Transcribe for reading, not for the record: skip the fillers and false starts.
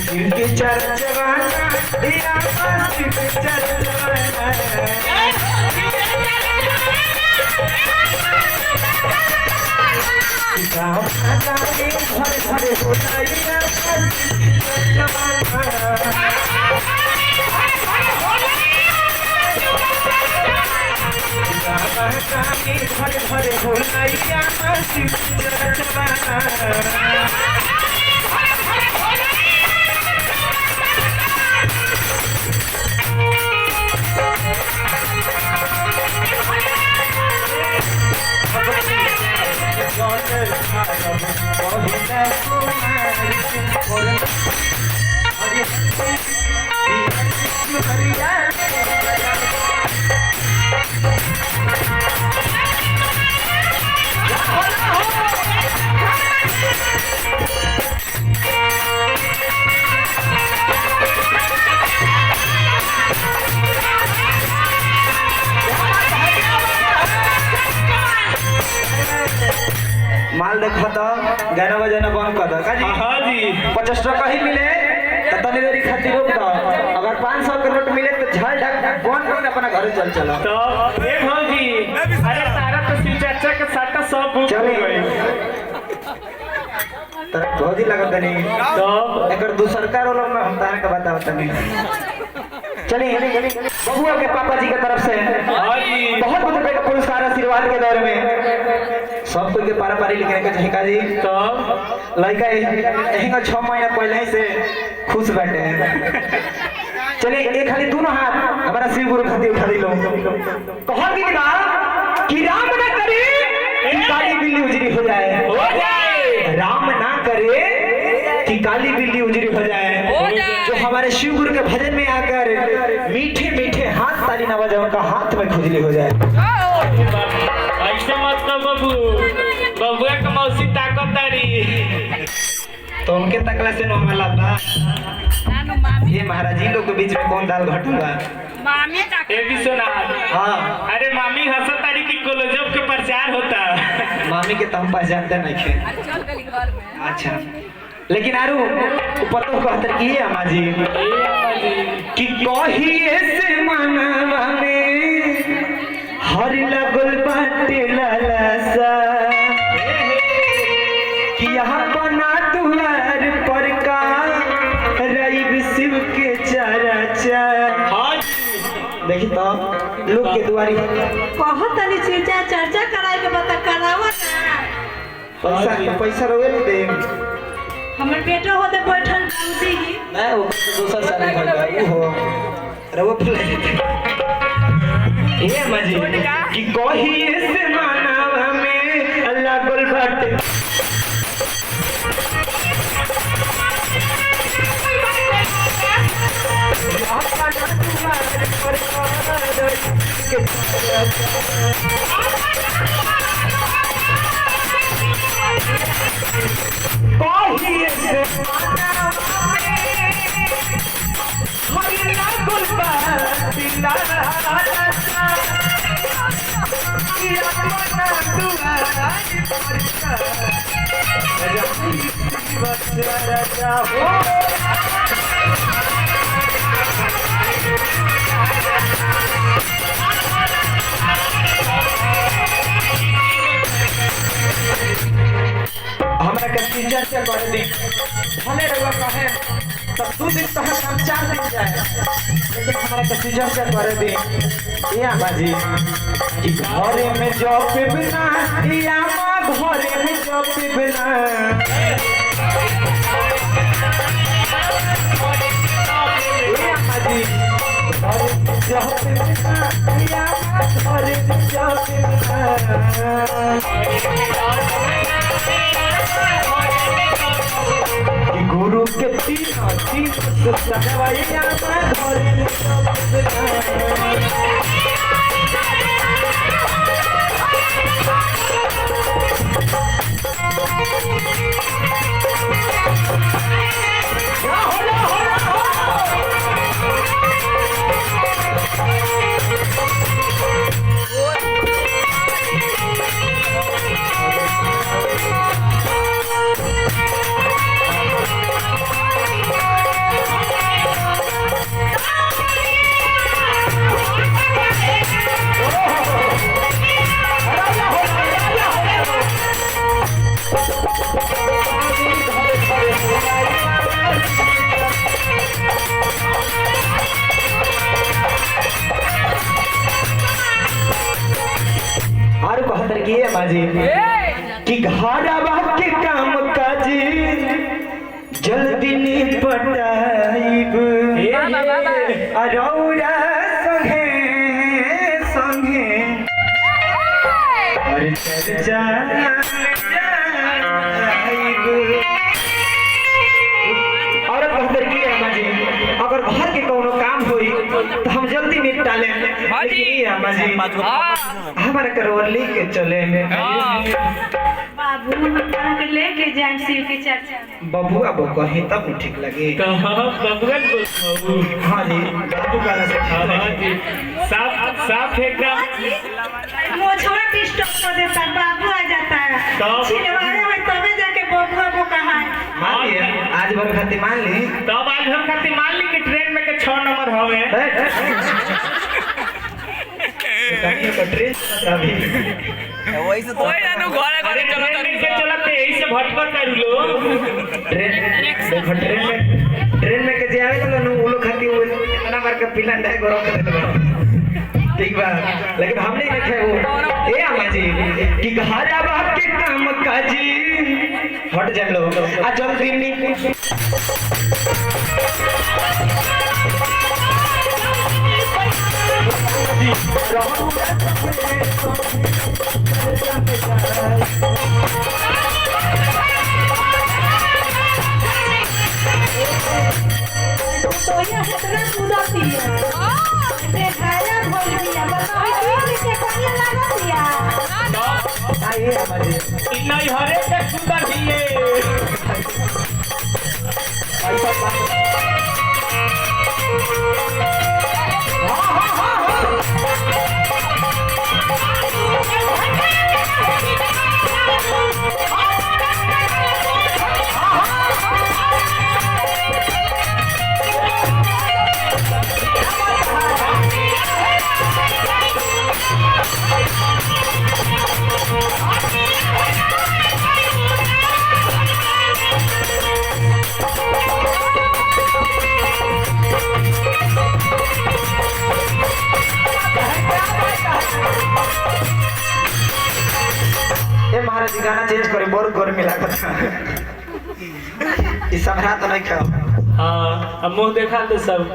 शिव के चरचवाना या शिव के चरचवाना गाँव जाके घर घर होता या शिव के चरचवाना घरे घरे होलैया शिव चरचवाना माल देखा तो गाना बजाना बंद कर दो काजी। हाँ जी 50 टका ही मिले तो तनी देरी खातिर रोक दो, अगर 500 के नोट मिले तो झल ढक बंद कर अपना घर चल चलो। तो ए भौजी अरे तारा तो शिव चाचा के साटा सब बुक हो गई तर भौजी लगत नहीं तो एकर दू सरकार वाला में हम तारा के बताओ तनी चलिए बबुआ के पापा जी की तरफ से हाँ जी बहुत बहुत रुपए का पुरस्कार आशीर्वाद के दौर में सब कोई के पारा पारी लिखने का चाहिए काजी। तो लड़का यही का 6 महीना पहले ही से खुश बैठे हैं। चलिए एक खाली दोनों हाथ हमारा शिव गुरु खातिर उठा दी लो कहो कि राम ना करे कि काली बिल्ली उजरी हो जाए, राम ना करे कि काली बिल्ली उजरी हो जाए। जो हमारे शिव गुरु के भजन में आकर मीठे मीठे हाथ ताली ना बजाए उनका हाथ में खुजली हो जाए। ऐसे मत कर बाबू, बबुआ के मौसी ताकत तारी तो उनके तकला से नो हमारा था ये महाराज जी लोग के बीच में कौन दाल घटूंगा मामी ए भी सुना। हाँ अरे मामी हंसत तारी की कॉलेजों के प्रचार होता। मामी के तो हम पहचानते नहीं थे। चल गली घर में। अच्छा लेकिन आरू पतो कहतर की है अम्मा जी कि कहिए से मनवा में हर लगल बाटे लालसा कि यहाँ बना दुआर पर का रईब शिव के चरचा। हाँ देखी तो लोग के दुआरी कहो तनी चर्चा चर्चा कराए के बता करावा ना। पैसा रोए नहीं दे हमर बेटा होते बैठल बूदी ही नहीं वो दूसरा साल घर का वो हो रवो फुला ये मजी कि कोही से मानव में अल्लाह गुल भट कोही से हमरा के टीचर से कर दी भले रहुआ कहे तब 2 दिन तो हम 4 दिन जाए लेकिन हमरा के टीचर से कर दी ये बाजी कि घरे में जॉब पे बिना या घरे में जॉब पे बिना ये बाजी घरे में जॉब पे बिना या घरे में जॉब पे बिना गुरु के तीन सजवाइया घरे में अम्मा जी कि घरवा के काम काज जल्दी निपटाइब अरौरा संगे संगे और चर्चा और कहते की अम्मा जी अगर घर के कोनो काम होई तो हम जल्दी निपटा लें लेकिन अम्मा जी हमारे करवर लेके चले बाबू हम लेके जाए शिव के चर्चा बबुआ वो कहे तब ठीक लगे बबुआ हाँ जी बाबू का से ठीक लगे साफ साफ एकदम मोछवा डिस्टर्ब कर देता बाबू आ जाता है तब? छिलवाड़े में तबे जाके बबुआ को कहा मान लिया आज भर खाती मान ली तब आज हम खातिर मान ली कि ट्रेन में के 6 नंबर हवे कहीं का ट्रेन अभी अरे ट्रेन में के चलते यही से भटकत कर लो ट्रेन देखो ट्रेन में के जावे तो नु वो लोग खाती वो इतना बार का पिलन है गरम कर देते ठीक बा लेकिन हम नहीं देखे वो ए अम्मा जी कि घरा बाप के काम काजी हट जा लो आ जल्दी नहीं तो ये कितना सुंदर दिया ये खाया बोल दिया बताओ किसे कोने लगा दिया आइए अम्मा जी नहीं हरे के सुंदर दिए ऐसा महाराज जी गाना चेंज करे बहुत गर्मी लागत इस सब रात नहीं खाओ हाँ अब मुंह देखा तो सब